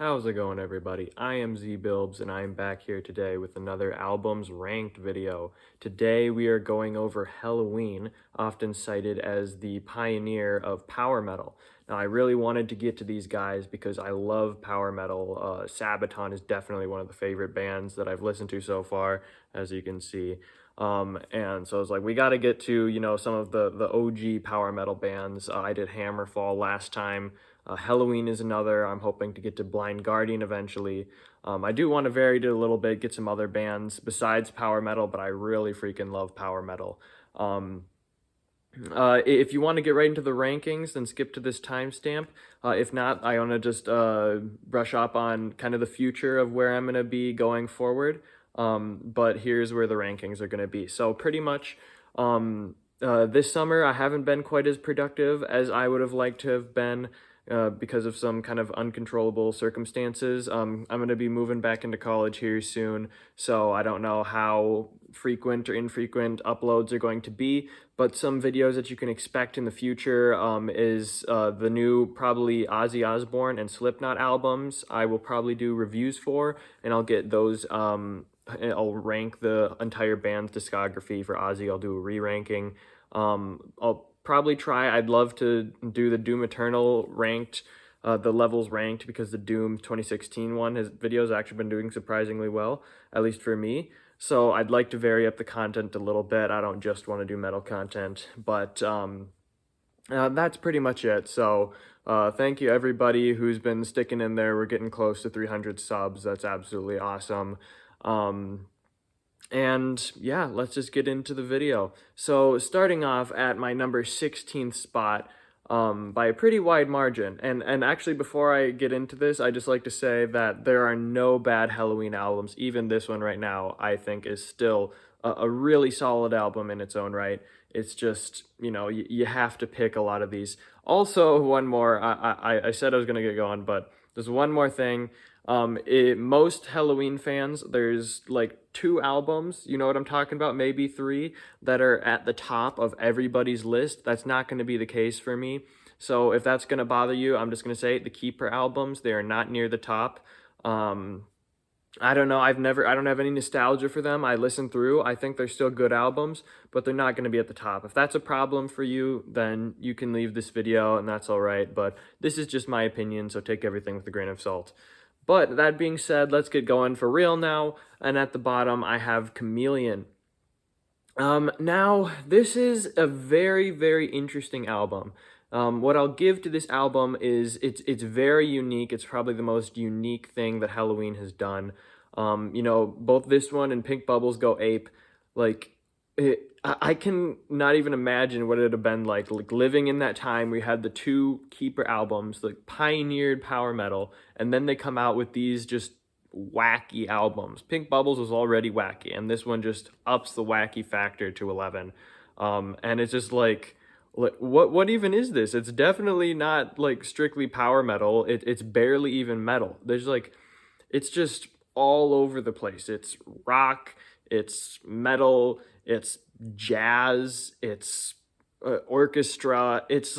How's it going, everybody? I am ZBilbs, and I am back here today with another albums ranked video. Today we are going over Helloween, often cited as the pioneer of power metal. Now, I really wanted to get to these guys because I love power metal. Sabaton is definitely one of the favorite bands that I've listened to so far, as you can see. And so I was like, we got to get to, some of the OG power metal bands. I did Hammerfall last time. Helloween is another. I'm hoping to get to Blind Guardian eventually. I do want to vary it a little bit, get some other bands besides power metal, but I really freaking love power metal. If you want to get right into the rankings, then skip to this timestamp. If not, I want to just brush up on kind of the future of where I'm going to be going forward. But here's where the rankings are going to be. So pretty much this summer, I haven't been quite as productive as I would have liked to have been. Because of some kind of uncontrollable circumstances. I'm going to be moving back into college here soon, so I don't know how frequent or infrequent uploads are going to be, but some videos that you can expect in the future is the new probably Ozzy Osbourne and Slipknot albums. I will probably do reviews for, and I'll get those. I'll rank the entire band's discography. For Ozzy, I'll do a re-ranking. I'll probably try. I'd love to do the Doom Eternal ranked, the levels ranked, because the Doom 2016 one, his videos actually been doing surprisingly well, at least for me. So I'd like to vary up the content a little bit. I don't just want to do metal content, but that's pretty much it. So thank you everybody who's been sticking in there. We're getting close to 300 subs. That's absolutely awesome. And yeah, let's just get into the video. So starting off at my number 16th spot, by a pretty wide margin. And actually, before I get into this, I just like to say that there are no bad Helloween albums. Even this one right now, I think, is still a really solid album in its own right. It's just, you have to pick a lot of these. Also, one more, I said I was going to get going, but there's one more thing. Most Helloween fans, there's like 2 albums, you know what I'm talking about, maybe 3, that are at the top of everybody's list. That's not going to be the case for me. So if that's going to bother you, I'm just going to say the Keeper albums, they are not near the top. I don't know. I don't have any nostalgia for them. I listened through. I think they're still good albums, but they're not going to be at the top. If that's a problem for you, then you can leave this video and that's all right. But this is just my opinion, so take everything with a grain of salt. But that being said, let's get going for real now. And at the bottom, I have Chameleon. Now, this is a very, very interesting album. What I'll give to this album is it's very unique. It's probably the most unique thing that Helloween has done. Both this one and Pink Bubbles Go Ape, like I can not even imagine what it would have been like living in that time. We had the 2 Keeper albums, like pioneered power metal, and then they come out with these just wacky albums. Pink Bubbles was already wacky, and this one just ups the wacky factor to 11. And it's just like what even is this? It's definitely not like strictly power metal. It's barely even metal. It's just all over the place. It's rock, it's metal, it's jazz, it's orchestra. It's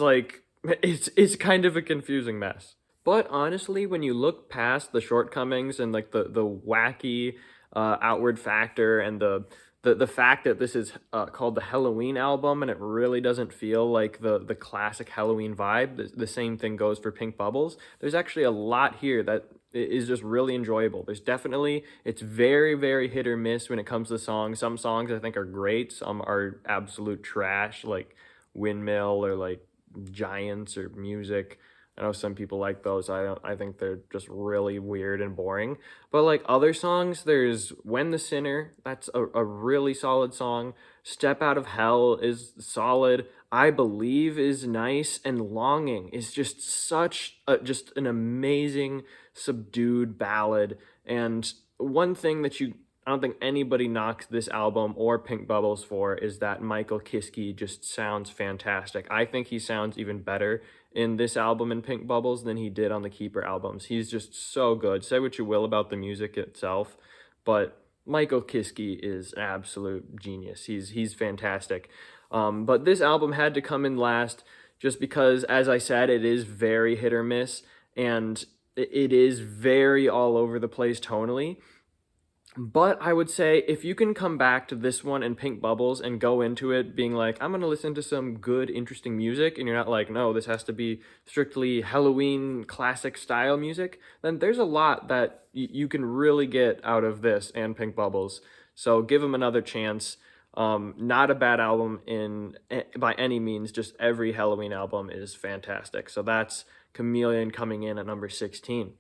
kind of a confusing mess. But honestly, when you look past the shortcomings and like the wacky outward factor and the fact that this is called the Helloween album and it really doesn't feel like the classic Helloween vibe, the same thing goes for Pink Bubbles. There's actually a lot here that is just really enjoyable. It's very, very hit or miss when it comes to songs. Some songs I think are great, some are absolute trash, like Windmill or like Giants or Music. I know some people like those. I think they're just really weird and boring. But like other songs, there's When the Sinner, that's a really solid song. Step Out of Hell is solid. I Believe is nice, and Longing is just just an amazing subdued ballad. And one thing that I don't think anybody knocks this album or Pink Bubbles for is that Michael Kiske just sounds fantastic. I think he sounds even better in this album in Pink Bubbles than he did on the Keeper albums. He's just so good. Say what you will about the music itself, but Michael Kiske is an absolute genius. He's fantastic. But this album had to come in last just because, as I said, it is very hit or miss. And it is very all over the place tonally. But I would say if you can come back to this one and Pink Bubbles and go into it being like, I'm gonna listen to some good, interesting music, and you're not like, no, this has to be strictly Halloween classic style music, then there's a lot that you can really get out of this and Pink Bubbles. So give them another chance. Not a bad album by any means, just every Halloween album is fantastic. So that's Chameleon coming in at number 16.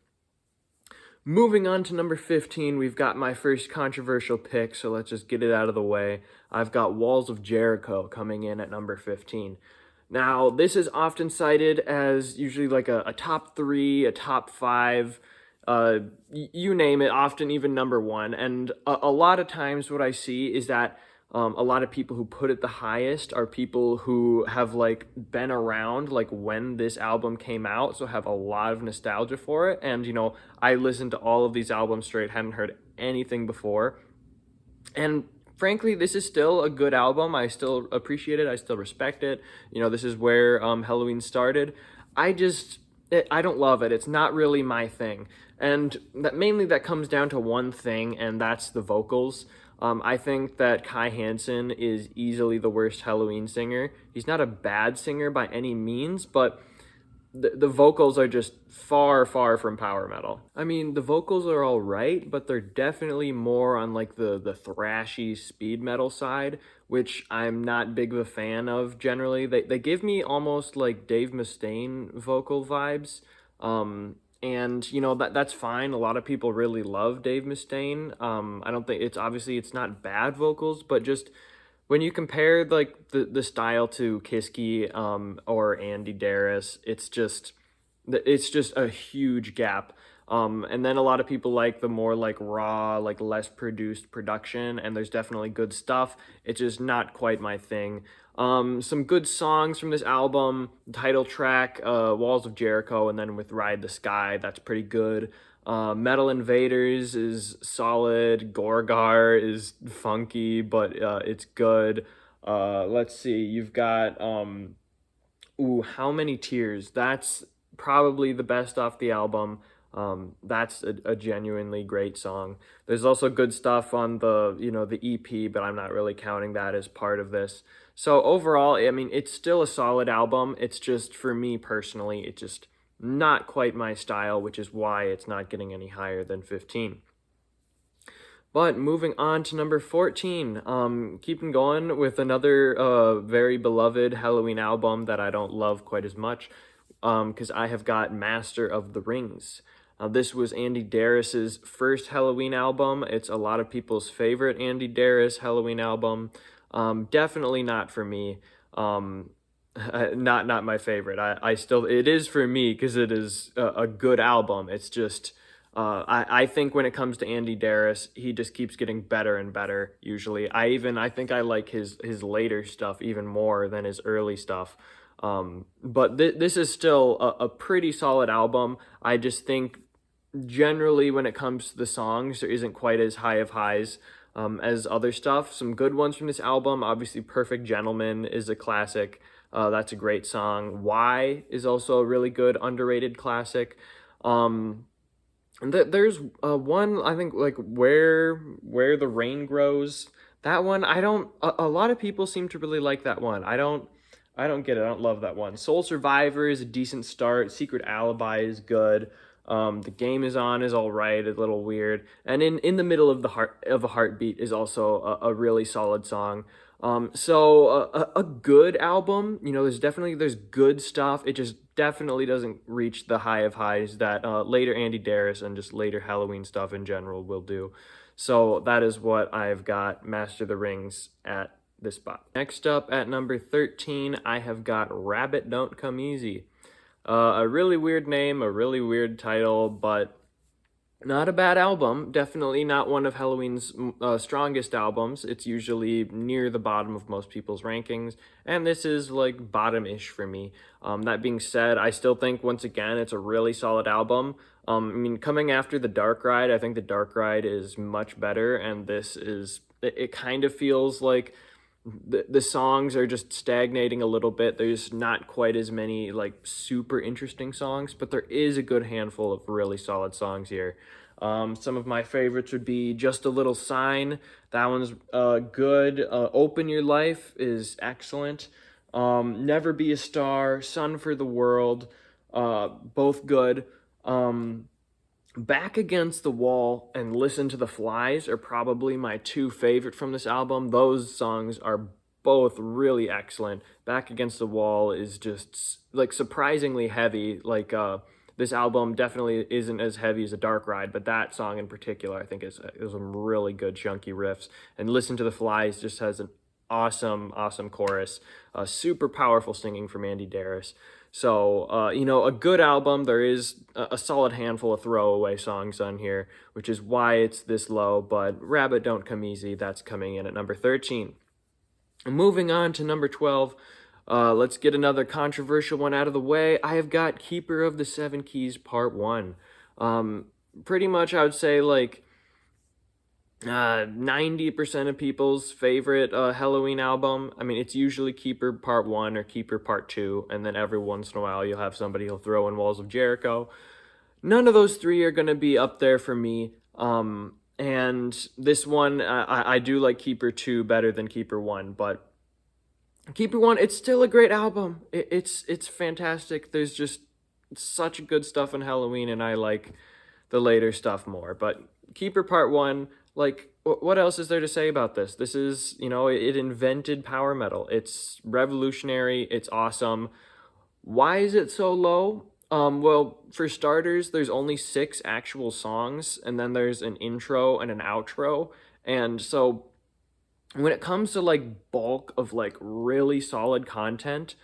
Moving on to number 15, we've got my first controversial pick, so let's just get it out of the way. I've got Walls of Jericho coming in at number 15. Now, this is often cited as usually like a top three, a top five, you name it, often even number one. And a lot of times what I see is that a lot of people who put it the highest are people who have like been around like when this album came out, so have a lot of nostalgia for it. And I listened to all of these albums straight, hadn't heard anything before, and frankly, this is still a good album. I still appreciate it. I still respect it. This is where Helloween started. I don't love it. It's not really my thing, and that comes down to one thing, and that's the vocals. I think that Kai Hansen is easily the worst Helloween singer. He's not a bad singer by any means, but the vocals are just far, far from power metal. I mean, the vocals are all right, but they're definitely more on like the thrashy speed metal side, which I'm not big of a fan of generally. They give me almost like Dave Mustaine vocal vibes. And that's fine. A lot of people really love Dave Mustaine. I don't think it's not bad vocals, but just when you compare like the style to Kiski or Andy Darris, it's just a huge gap. And then a lot of people like the more like raw, like less produced production, and there's definitely good stuff. It's just not quite my thing. Some good songs from this album, title track, Walls of Jericho, and then with Ride the Sky, that's pretty good. Metal Invaders is solid. Gorgar is funky, but it's good. Let's see, you've got How Many Tears. That's probably the best off the album. That's a genuinely great song. There's also good stuff on the EP, but I'm not really counting that as part of this. So overall, I mean, it's still a solid album. It's just, for me personally, it's just not quite my style, which is why it's not getting any higher than 15. But moving on to number 14, keeping going with another very beloved Helloween album that I don't love quite as much, because I have got Master of the Rings. This was Andy Darris's first Helloween album. It's a lot of people's favorite Andy Darris Helloween album. Definitely not for me. Not my favorite. I still, it is for me because it is a good album. It's just I think when it comes to Andy Darris, he just keeps getting better and better usually. I think I like his later stuff even more than his early stuff. But this is still a pretty solid album. I just think generally when it comes to the songs, there isn't quite as high of highs as other stuff. Some good ones from this album, obviously Perfect Gentleman is a classic. That's a great song. Why is also a really good underrated classic. There's one, I think, like where the rain grows. That one, I don't. A lot of people seem to really like that one. I don't get it. I don't love that one. Soul Survivor is a decent start. Secret Alibi is good. The Game Is On is all right, a little weird. And in the middle of a heartbeat is also a really solid song. So a good album. There's good stuff. It just definitely doesn't reach the high of highs that later Andy Darris and just later Helloween stuff in general will do. So that is what I've got Master of the Rings at this spot. Next up at number 13, I have got Rabbit Don't Come Easy. A really weird name, a really weird title, but not a bad album. Definitely not one of Helloween's strongest albums. It's usually near the bottom of most people's rankings, and this is like bottom-ish for me. That being said, I still think, once again, it's a really solid album. I mean, coming after The Dark Ride, I think The Dark Ride is much better, and this is, it kind of feels like the songs are just stagnating a little bit. There's not quite as many like super interesting songs, but there is a good handful of really solid songs here. Some of my favorites would be Just a Little Sign. That one's good. Open Your Life is excellent. Never Be a Star, Sun for the World, both good. Back Against the Wall and Listen to the Flies are probably my two favorite from this album. Those songs are both really excellent. Back Against the Wall is just like surprisingly heavy. This album definitely isn't as heavy as A Dark Ride, but that song in particular I think is some really good chunky riffs. And Listen to the Flies just has an awesome chorus. Super powerful singing from Andy Darris. So, a good album. There is a solid handful of throwaway songs on here, which is why it's this low, but Rabbit Don't Come Easy, that's coming in at number 13. And moving on to number 12, let's get another controversial one out of the way. I have got Keeper of the Seven Keys Part 1. Pretty much I would say 90% of people's favorite Helloween album. I mean, it's usually Keeper Part 1 or Keeper Part 2, and then every once in a while you'll have somebody who'll throw in Walls of Jericho. None of those three are going to be up there for me. And this one, I do like Keeper 2 better than Keeper 1, but Keeper 1, it's still a great album. It's fantastic. There's just such good stuff in Helloween, and I like the later stuff more. But Keeper Part 1, what else is there to say about this? This is, it invented power metal. It's revolutionary. It's awesome. Why is it so low? Well, for starters, there's only 6 actual songs, and then there's an intro and an outro. And so when it comes to bulk of really solid content,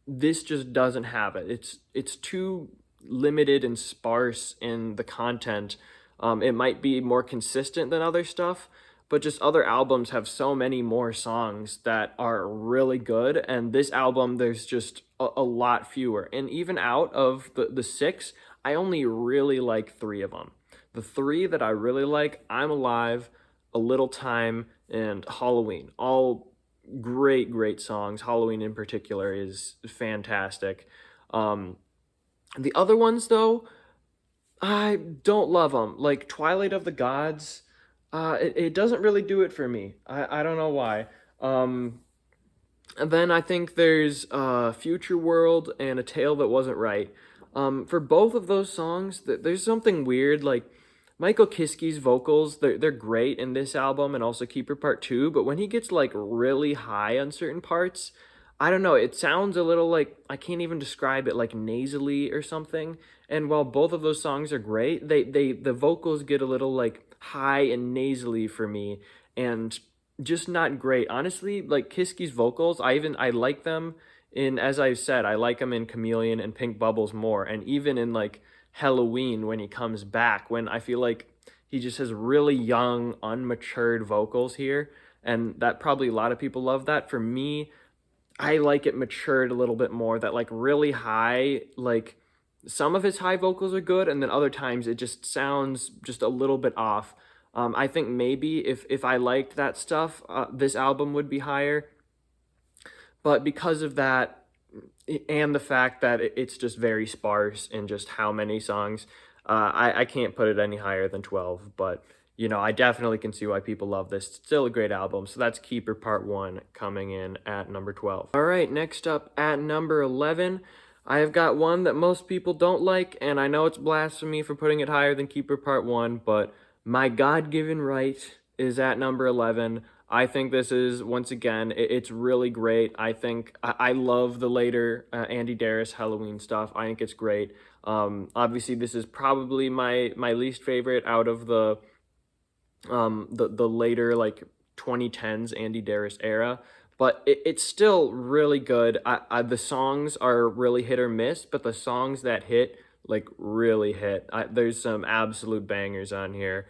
this just doesn't have it. It's too limited and sparse in the content. It might be more consistent than other stuff, but just other albums have so many more songs that are really good, and this album, there's just a lot fewer. And even out of the 6, I only really like 3 of them. The 3 that I really like, I'm Alive, A Little Time, and Helloween. All great songs. Helloween in particular is fantastic. The other ones, though, I don't love them. Like Twilight of the Gods, it doesn't really do it for me. I don't know why. And then I think there's Future World and A Tale That Wasn't Right. For both of those songs, there's something weird. Like Michael Kiske vocals, they're great in this album and also Keeper Part 2, but when he gets really high on certain parts, I don't know, it sounds a little I can't even describe it, nasally or something. And while both of those songs are great, the vocals get a little high and nasally for me, and just not great. Honestly, Kiske's vocals, I like them in, as I said, I like them in Chameleon and Pink Bubbles more, and even in Helloween when he comes back, when I feel he just has really young, unmatured vocals here, and that probably a lot of people love that. For me, I like it matured a little bit more, that really high, some of his high vocals are good, and then other times it just sounds just a little bit off. I think maybe if I liked that stuff, this album would be higher. But because of that, and the fact that it's just very sparse in just how many songs, I can't put it any higher than 12. But, I definitely can see why people love this. It's still a great album. So that's Keeper Part 1 coming in at number 12. All right, next up at number 11, I have got one that most people don't like, and I know it's blasphemy for putting it higher than Keeper Part 1, but My God-Given Right is at number 11. I think this is, once again, it's really great. I love the later Andy Darris Helloween stuff. I think it's great. Obviously, this is probably my least favorite out of the later 2010s Andy Darris era, but it's still really good. The songs are really hit or miss, but the songs that hit really hit. There's some absolute bangers on here.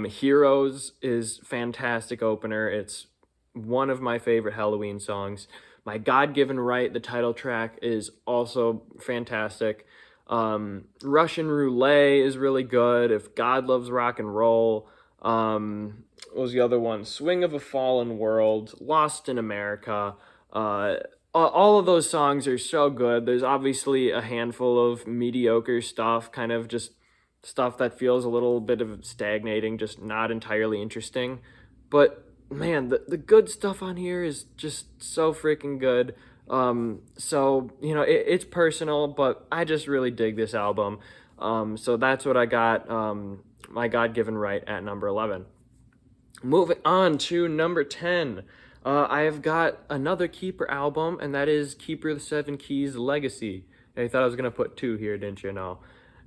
Heroes is fantastic opener. It's one of my favorite Helloween songs. My God-Given Right, the title track, is also fantastic. Russian Roulette is really good. If God Loves Rock and Roll. What was the other one? Swing of a Fallen World, Lost in America. All of those songs are so good. There's obviously a handful of mediocre stuff, kind of just stuff that feels a little bit of stagnating, just not entirely interesting. But man, the good stuff on here is just so freaking good. So it's personal, but I just really dig this album. So that's what I got. My God-given right at number 11. Moving on to number 10. I have got another Keeper album, and that is Keeper of the Seven Keys Legacy. And you thought I was going to put two here, didn't you? No.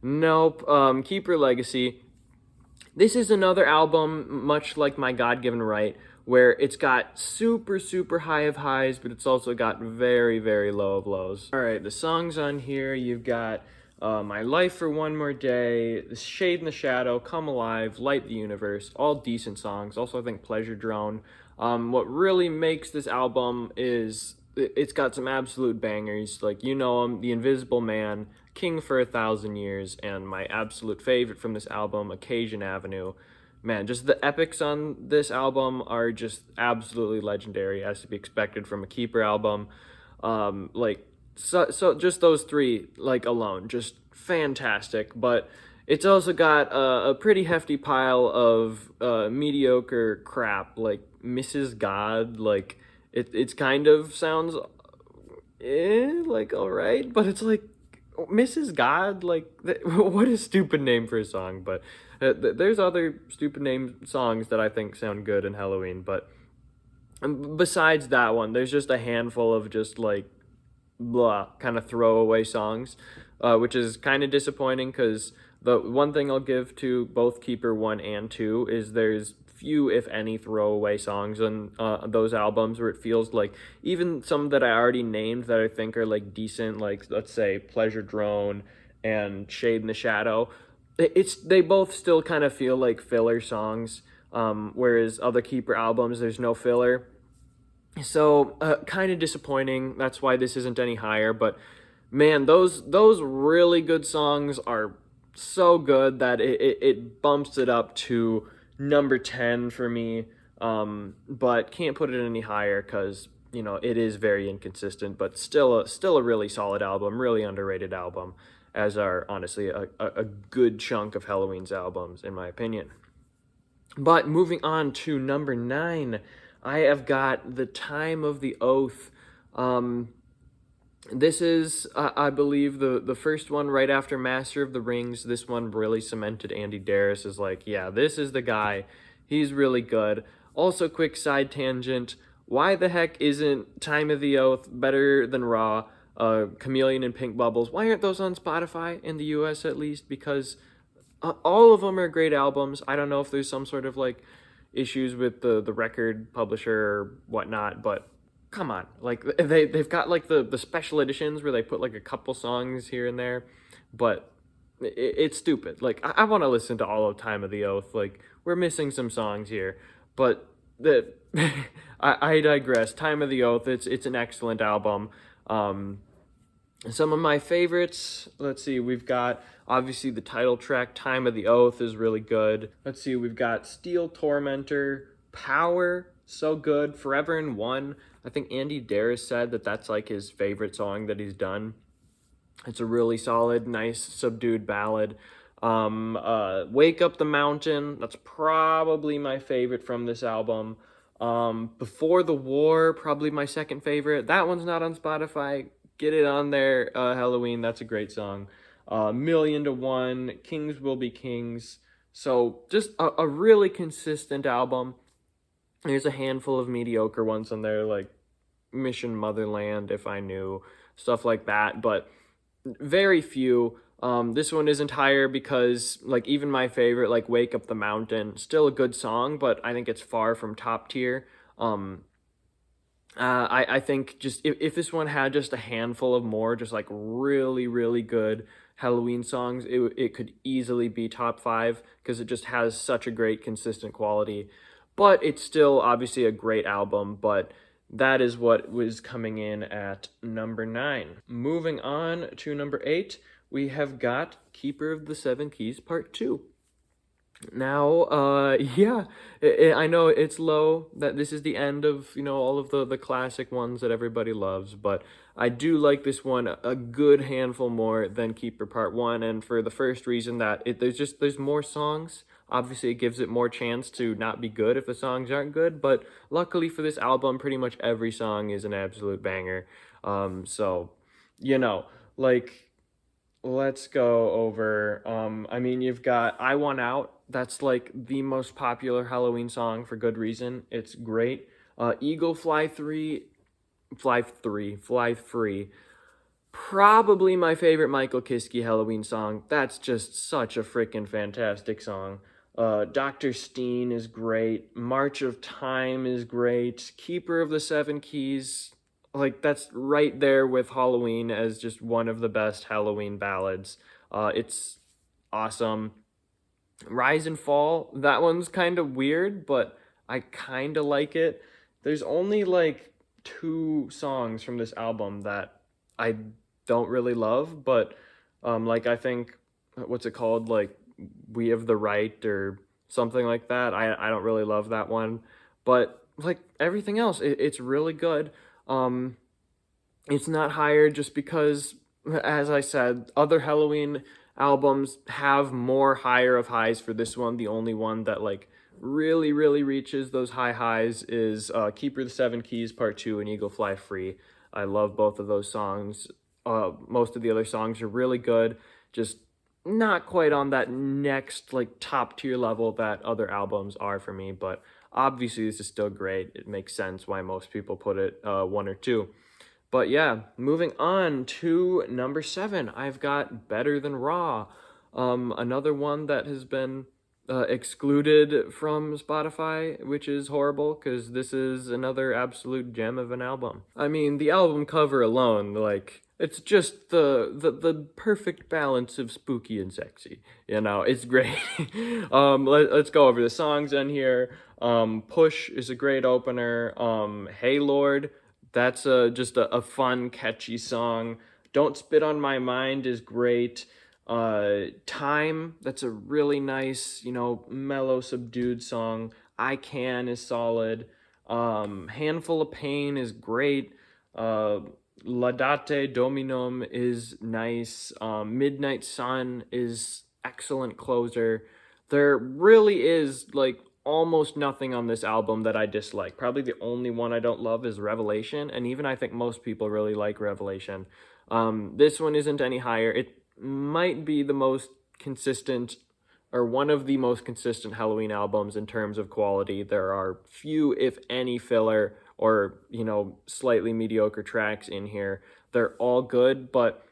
Nope. Keeper Legacy. This is another album, much like My God-Given Right, where it's got super, super high of highs, but it's also got very, very low of lows. All right, the songs on here, you've got My Life for One More Day, The Shade in the Shadow, Come Alive, Light the Universe, all decent songs. Also, I think Pleasure Drone. What really makes this album is it's got some absolute bangers, like you know 'em, The Invisible Man, King for 1,000 Years, and my absolute favorite from this album, Occasion Avenue. Man, just the epics on this album are just absolutely legendary, as to be expected from a Keeper album. Like so just those three like alone, just fantastic. But it's also got a pretty hefty pile of mediocre crap, like Mrs. God. Like it's kind of sounds like all right, but it's like Mrs. God, like what a stupid name for a song. But there's other stupid name songs that I think sound good in Helloween. But besides that one, there's just a handful of just like blah kind of throwaway songs, which is kind of disappointing because the one thing I'll give to both Keeper 1 and 2 is there's few, if any, throwaway songs on those albums where it feels like even some that I already named that I think are like decent, like let's say Pleasure Drone and Shade in the Shadow, they both still kind of feel like filler songs, whereas other Keeper albums there's no filler. So kind of disappointing. That's why this isn't any higher. But man, those really good songs are so good that it bumps it up to number 10 for me. But can't put it any higher because it is very inconsistent. But still a really solid album, really underrated album, as are honestly a good chunk of Helloween's albums in my opinion. But moving on to number 9. I have got The Time of the Oath. This is, I believe, the first one right after Master of the Rings. This one really cemented Andy Darius as like, yeah, this is the guy. He's really good. Also, quick side tangent. Why the heck isn't Time of the Oath better than Raw, Chameleon and Pink Bubbles? Why aren't those on Spotify in the US at least? Because all of them are great albums. I don't know if there's some sort of like issues with the record publisher or whatnot, but come on, like they've got like the special editions where they put like a couple songs here and there, but it's stupid. Like I want to listen to all of Time of the Oath. Like we're missing some songs here, but the I digress. Time of the Oath, it's an excellent album. Some of my favorites, let's see, we've got obviously the title track, Time of the Oath, is really good. Let's see, we've got Steel Tormentor, Power, so good. Forever in One, I think Andy Darius said that that's like his favorite song that he's done. It's a really solid, nice, subdued ballad. Wake Up the Mountain, that's probably my favorite from this album. Before the War, probably my second favorite. That one's not on Spotify. Get it on there, Helloween. That's a great song. Million to One, Kings Will Be Kings. So just a really consistent album. There's a handful of mediocre ones on there, like Mission Motherland, If I Knew, stuff like that. But very few. This one isn't higher because, like, even my favorite, like Wake Up the Mountain, still a good song, but I think it's far from top tier. I think just if this one had just a handful of more, just like really, really good Helloween songs, it could easily be top 5 because it just has such a great consistent quality. But it's still obviously a great album, but that is what was coming in at number 9. Moving on to number 8, we have got Keeper of the Seven Keys Part 2. Now, yeah, I know it's low, that this is the end of, all of the classic ones that everybody loves, but I do like this one a good handful more than Keeper Part 1, and for the first reason that there's more songs. Obviously, it gives it more chance to not be good if the songs aren't good, but luckily for this album, pretty much every song is an absolute banger. So, you know, like, let's go over. I mean, you've got I Want Out. That's like the most popular Halloween song for good reason. It's great. Eagle Fly Free. Probably my favorite Michael Kiske Halloween song. That's just such a freaking fantastic song. Dr. Steen is great. March of Time is great. Keeper of the Seven Keys, like that's right there with Halloween as just one of the best Halloween ballads. It's awesome. Rise and Fall, that one's kind of weird, but I kind of like it. There's only like two songs from this album that I don't really love, but like I think what's it called? Like We Have the Right or something like that. I don't really love that one, but like everything else, it's really good. Um, it's not higher just because, as I said, other Halloween albums have more higher of highs. For this one, the only one that like really, really reaches those high highs is Keeper of the Seven Keys Part 2 and Eagle Fly Free. I love both of those songs. Most of the other songs are really good, just not quite on that next like top tier level that other albums are for me, but obviously this is still great. It makes sense why most people put it one or two. But yeah, moving on to number 7, I've got Better Than Raw. Another one that has been excluded from Spotify, which is horrible because this is another absolute gem of an album. I mean, the album cover alone, like, it's just the perfect balance of spooky and sexy. It's great. Let's go over the songs in here. Push is a great opener. Hey Lord, that's just a fun, catchy song. Don't Spit on My Mind is great. Time, that's a really nice, mellow, subdued song. I Can is solid. Handful of Pain is great. Uh, Laudate Dominum is nice. Midnight Sun is excellent closer. There really is like almost nothing on this album that I dislike. Probably the only one I don't love is Revelation, and even I think most people really like Revelation. This one isn't any higher. It might be the most consistent or one of the most consistent Halloween albums in terms of quality. There are few, if any, filler or, slightly mediocre tracks in here. They're all good, but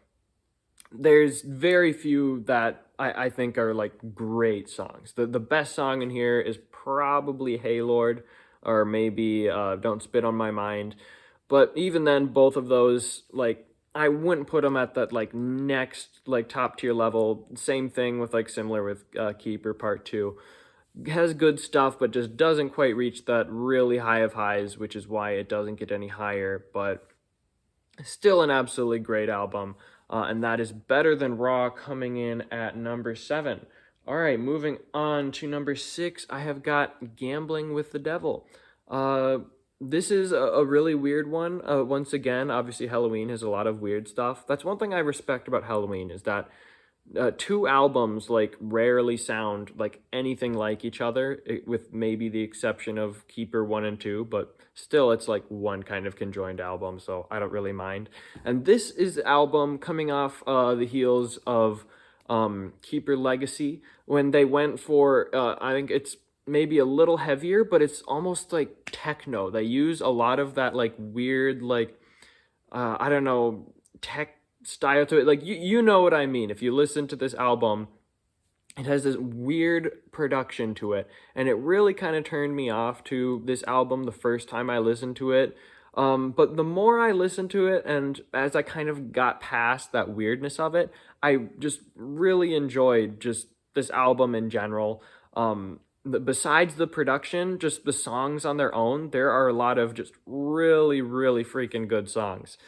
there's very few that I think are like great songs. The best song in here is probably Hey Lord, or maybe Don't Spit on My Mind. But even then, both of those, like, I wouldn't put them at that like next like top tier level. Same thing with like similar with Keeper Part 2. Has good stuff, but just doesn't quite reach that really high of highs, which is why it doesn't get any higher. But still an absolutely great album, and that is Better Than Raw coming in at number 7. All right, moving on to number 6, I have got Gambling with the Devil. Uh, this is a really weird one. Once again, obviously Halloween has a lot of weird stuff. That's one thing I respect about Halloween is that two albums like rarely sound like anything like each other, with maybe the exception of Keeper 1 and 2, but still it's like one kind of conjoined album, so I don't really mind. And this is the album coming off the heels of Keeper Legacy, when they went for I think it's maybe a little heavier, but it's almost like techno. They use a lot of that like weird like I don't know, tech style to it. Like you know what I mean. If you listen to this album, it has this weird production to it, and it really kind of turned me off to this album the first time I listened to it. But the more I listened to it, and as I kind of got past that weirdness of it, I just really enjoyed just this album in general. Besides the production, just the songs on their own, there are a lot of just really, really freaking good songs.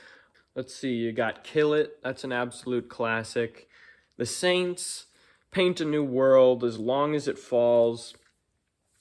Let's see, you got Kill It, that's an absolute classic. The Saints, Paint a New World, As Long as It Falls.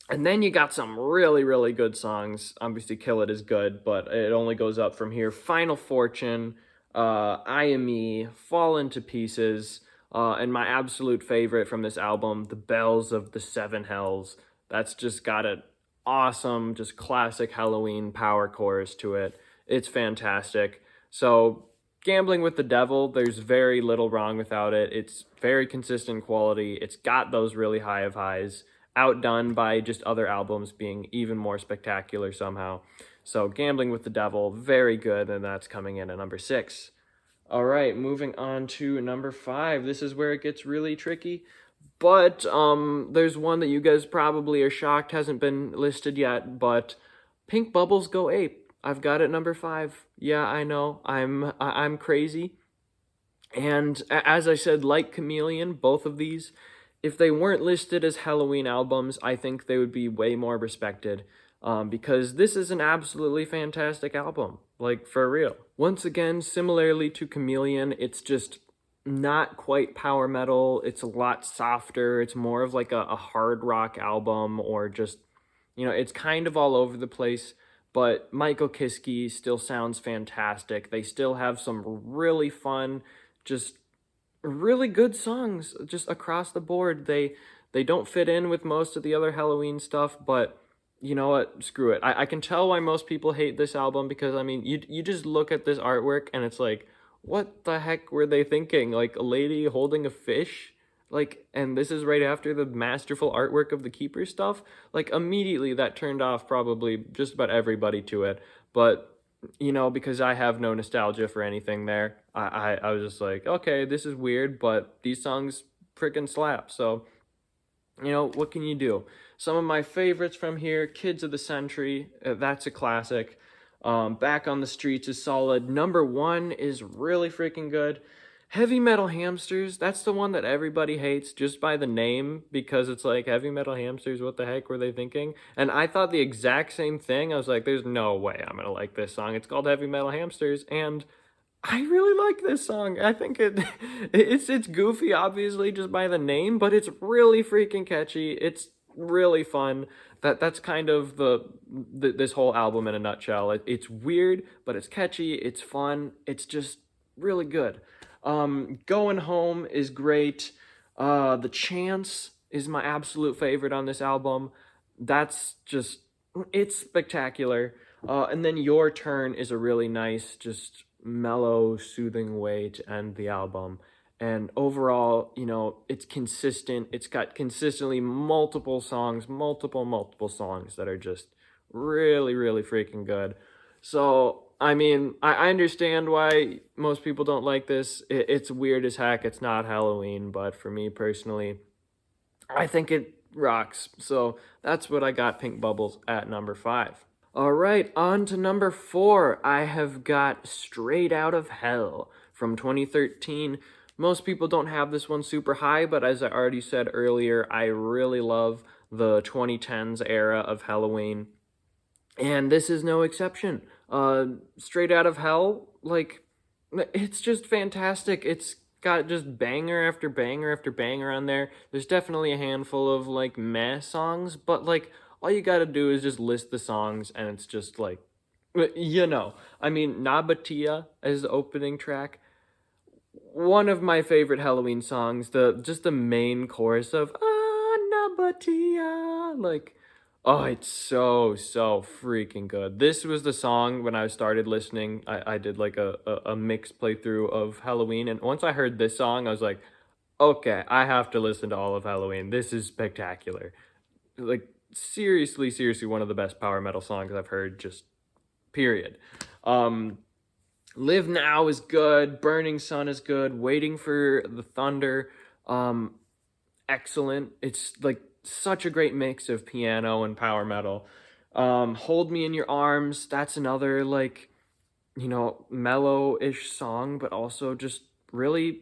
And then you got some really, really good songs. Obviously, Kill It is good, but it only goes up from here. Final Fortune, I Am Me, Fall Into Pieces, and my absolute favorite from this album, The Bells of the Seven Hells. That's just got an awesome, just classic Helloween power chorus to it. It's fantastic. So, Gambling with the Devil, there's very little wrong without it. It's very consistent quality. It's got those really high of highs, outdone by just other albums being even more spectacular somehow. So Gambling with the Devil, very good, and that's coming in at number 6. All right, moving on to number 5. This is where it gets really tricky. But there's one that you guys probably are shocked hasn't been listed yet, but Pink Bubbles Go Ape. I've got it number 5. Yeah, I know. I'm crazy. And as I said, like Chameleon, both of these, if they weren't listed as Helloween albums, I think they would be way more respected. Because this is an absolutely fantastic album, like for real. Once again, similarly to Chameleon, it's just not quite power metal. It's a lot softer. It's more of like a hard rock album, or just, it's kind of all over the place. But Michael Kiske still sounds fantastic. They still have some really fun, just really good songs just across the board. They don't fit in with most of the other Helloween stuff, but you know what? Screw it. I can tell why most people hate this album, because I mean, you just look at this artwork and it's like, what the heck were they thinking? Like a lady holding a fish? Like, and this is right after the masterful artwork of the Keeper stuff. Like, immediately that turned off probably just about everybody to it. But because I have no nostalgia for anything there, I was just like, okay, this is weird, but these songs freaking slap. So, what can you do? Some of my favorites from here: Kids of the Century, that's a classic. Back on the Streets is solid. Number 1 is really freaking good. Heavy Metal Hamsters, that's the one that everybody hates just by the name, because it's like, Heavy Metal Hamsters, what the heck were they thinking? And I thought the exact same thing. I was like, there's no way I'm gonna like this song. It's called Heavy Metal Hamsters, and I really like this song. I think it's goofy, obviously, just by the name, but it's really freaking catchy. It's really fun. That's kind of this whole album in a nutshell. It's weird, but it's catchy. It's fun. It's just really good. Going Home is great. The Chance is my absolute favorite on this album. That's just, it's spectacular. And then Your Turn is a really nice, just mellow, soothing way to end the album. And overall, it's consistent. It's got consistently multiple songs, multiple songs that are just really, really freaking good. So, I mean, I understand why most people don't like this. It's weird as heck. It's not Halloween, but for me personally, I think it rocks. So that's what I got Pink Bubbles at number 5. All right, on to number 4. I have got Straight Out of Hell from 2013. Most people don't have this one super high, but as I already said earlier, I really love the 2010s era of Helloween, and this is no exception. Straight Out of Hell, like, it's just fantastic. It's got just banger after banger after banger on there. There's definitely a handful of like meh songs, but like all you gotta do is just list the songs, and it's just like, I mean, Nabatia as the opening track, one of my favorite Halloween songs. The main chorus of Nabatia, like, oh, it's so freaking good. This was the song when I started listening. I did like a mixed playthrough of Halloween, and once I heard this song, I was like, okay, I have to listen to all of Halloween. This is spectacular. Like, seriously, one of the best power metal songs I've heard, just period. Live Now is good. Burning Sun is good. Waiting for the Thunder, excellent. It's like such a great mix of piano and power metal. Hold Me in Your Arms, that's another like, mellow-ish song, but also just really,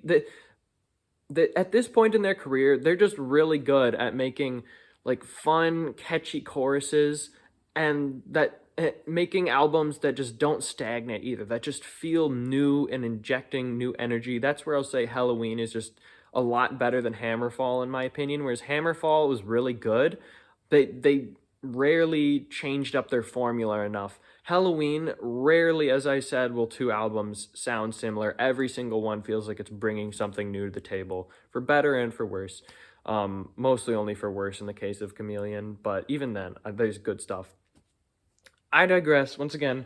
at this point in their career, they're just really good at making like fun, catchy choruses, and that making albums that just don't stagnate either, that just feel new and injecting new energy. That's where I'll say Halloween is just a lot better than Hammerfall in my opinion, whereas Hammerfall was really good. They rarely changed up their formula enough. Helloween, rarely, as I said, will two albums sound similar. Every single one feels like it's bringing something new to the table, for better and for worse. Mostly only for worse in the case of Chameleon, but even then, there's good stuff. I digress. Once again,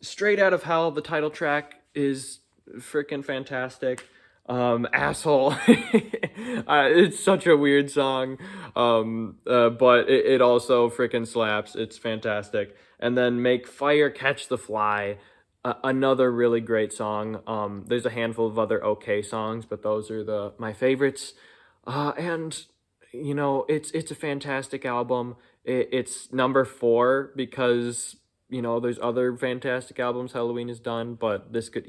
Straight Out of Hell, the title track is freaking fantastic. Asshole. It's such a weird song, but it also freaking slaps. It's fantastic. And then Make Fire Catch the Fly, another really great song. There's a handful of other okay songs, but those are my favorites. And you know, it's a fantastic album. It's number 4 because you know there's other fantastic albums Helloween has done, but this could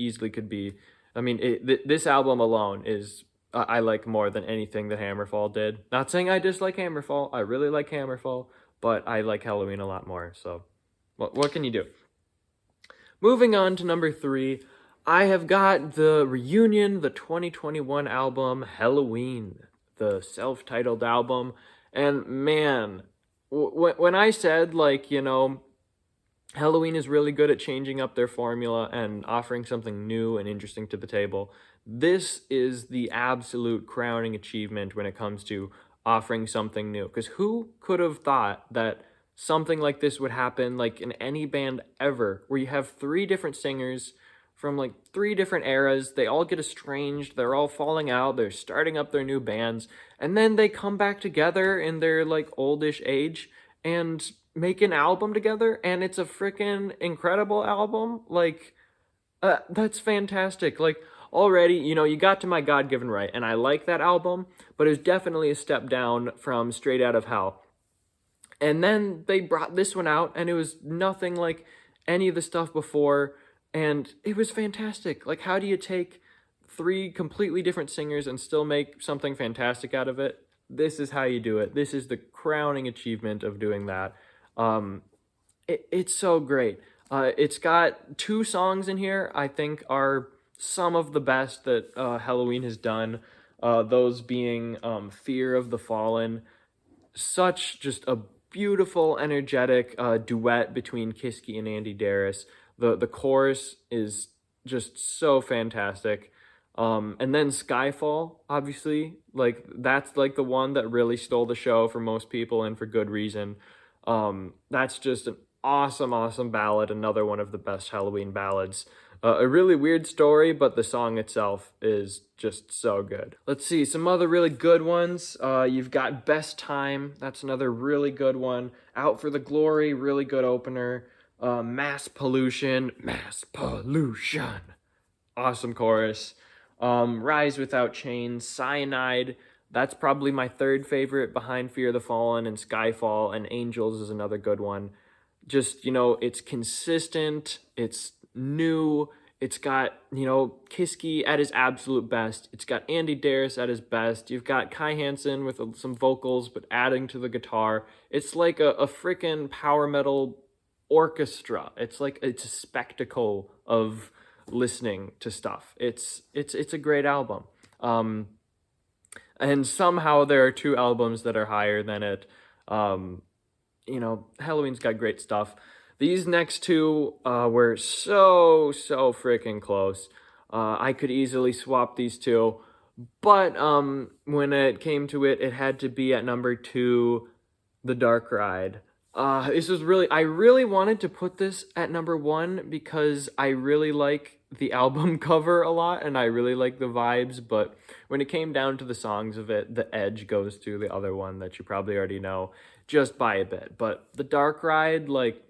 be. I mean, this album alone is I like more than anything that Hammerfall did. Not saying I dislike Hammerfall. I really like Hammerfall, but I like Helloween a lot more. So, what can you do? Moving on to number 3, I have got the reunion, the 2021 album Helloween, the self-titled album, and man, when I said like you know Helloween is really good at changing up their formula and offering something new and interesting to the table. This is the absolute crowning achievement when it comes to offering something new. Because who could have thought that something like this would happen like in any band ever, where you have 3 different singers from like 3 different eras, they all get estranged, they're all falling out, they're starting up their new bands, and then they come back together in their like oldish age and make an album together, and it's a freaking incredible album. Like, that's fantastic. Like, already, you know, you got to My God-Given Right, and I like that album, but it was definitely a step down from Straight Out of Hell. And then they brought this one out, and it was nothing like any of the stuff before, and it was fantastic. Like, how do you take 3 completely different singers and still make something fantastic out of it? This is how you do it. This is the crowning achievement of doing that. It's so great. It's got 2 songs in here I think are some of the best that Helloween has done. Those being Fear of the Fallen. Such just a beautiful, energetic duet between Kiski and Andy Darris. The chorus is just so fantastic. And then Skyfall, obviously, like that's like the one that really stole the show for most people and for good reason. That's just an awesome ballad, another one of the best Helloween ballads. A really weird story, but the song itself is just so good. Let's see, some other really good ones. You've got Best Time, that's another really good one. Out for the Glory, really good opener. Mass Pollution, awesome chorus. Rise Without Chains, Cyanide, that's probably my 3rd favorite behind Fear of the Fallen and Skyfall, and Angels is another good one. Just, you know, it's consistent, it's new, it's got, you know, Kiski at his absolute best, it's got Andy Darris at his best, you've got Kai Hansen with some vocals, but adding to the guitar. It's like a freaking power metal orchestra. It's a spectacle of listening to stuff. It's a great album. And somehow there are 2 albums that are higher than it. You know, Helloween's got great stuff. These next 2 were so freaking close. I could easily swap these 2, but when it came to it, it had to be at number 2, The Dark Ride. This was I really wanted to put this at number 1 because I really like the album cover a lot and I really like the vibes, but when it came down to the songs of it, the edge goes to the other one that you probably already know just by a bit. But The Dark Ride, like,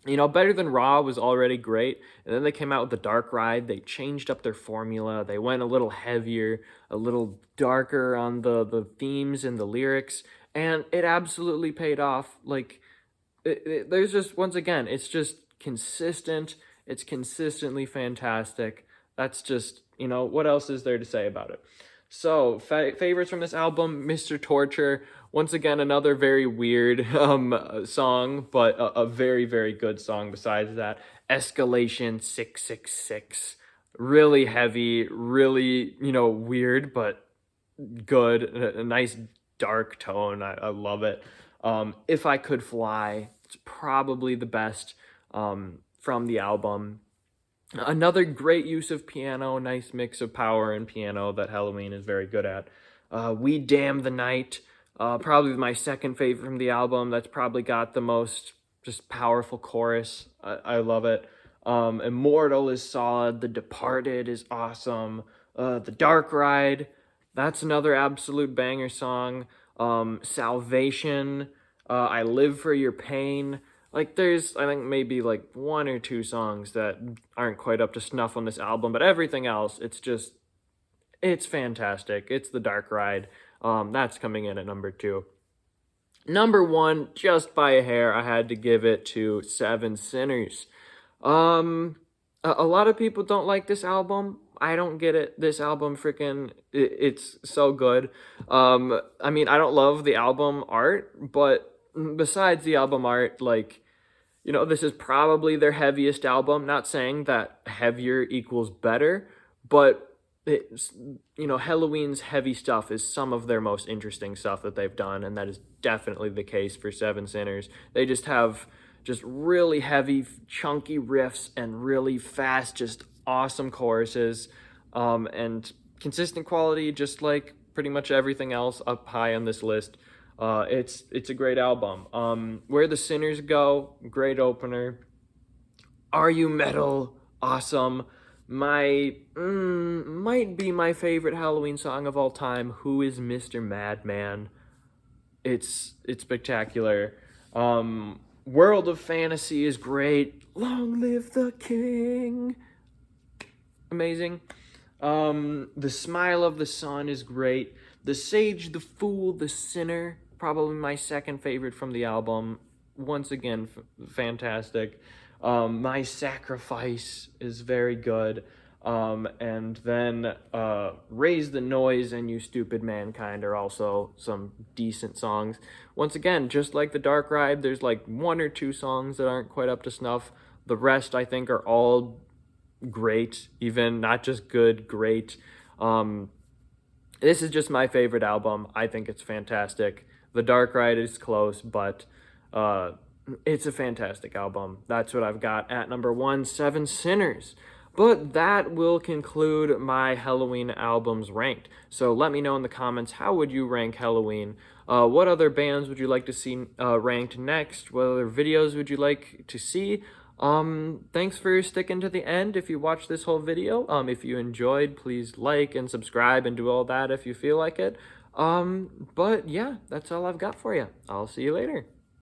you know, Better Than Raw was already great, and then they came out with The Dark Ride. They changed up their formula. They went a little heavier, a little darker on the themes and the lyrics, and it absolutely paid off. Like, there's just, once again, it's just consistent. It's consistently fantastic. That's just, you know, what else is there to say about it? So, favorites from this album, Mr. Torture. Once again, another very weird song, but a very good song besides that. Escalation 666. really heavy, really, weird, but good, a nice dark tone. I love it. If I Could Fly, it's probably the best from the album. Another great use of piano, nice mix of power and piano that Helloween is very good at. We Damn the Night, probably my second favorite from the album. That's probably got the most just powerful chorus. I love it. Immortal is solid. The Departed is awesome. The Dark Ride, that's another absolute banger song. Salvation, I Live for Your Pain. Like, there's, I think, maybe like one or two songs that aren't quite up to snuff on this album, but everything else, it's fantastic. It's The Dark Ride. That's coming in at number 2. Number 1, just by a hair, I had to give it to Seven Sinners. A lot of people don't like this album. I don't get it. This album it's so good. I mean, I don't love the album art, but besides the album art, like, this is probably their heaviest album. Not saying that heavier equals better, but it's, Helloween's heavy stuff is some of their most interesting stuff that they've done, and that is definitely the case for Seven Sinners. They just have just really heavy, chunky riffs and really fast, just awesome choruses, and consistent quality, just like pretty much everything else up high on this list. It's a great album. Where the Sinners Go, great opener. Are You Metal, awesome. Might be my favorite Helloween song of all time, Who Is Mr. Madman? It's spectacular. World of Fantasy is great. Long live the king. Amazing. The Smile of the Sun is great. The Sage, the Fool, the Sinner, probably my second favorite from the album. Once again, fantastic. My Sacrifice is very good. And then Raise the Noise and You Stupid Mankind are also some decent songs. Once again, just like The Dark Ride, there's like one or two songs that aren't quite up to snuff. The rest, I think, are all great, even not just good, great. This is just my favorite album. I think it's fantastic. The Dark Ride is close, but it's a fantastic album. That's what I've got at number 1, Seven Sinners. But that will conclude my Helloween albums ranked. So let me know in the comments, how would you rank Helloween? What other bands would you like to see ranked next? What other videos would you like to see? Thanks for sticking to the end if you watched this whole video. If you enjoyed, please like and subscribe and do all that if you feel like it. But yeah, that's all I've got for you. I'll see you later.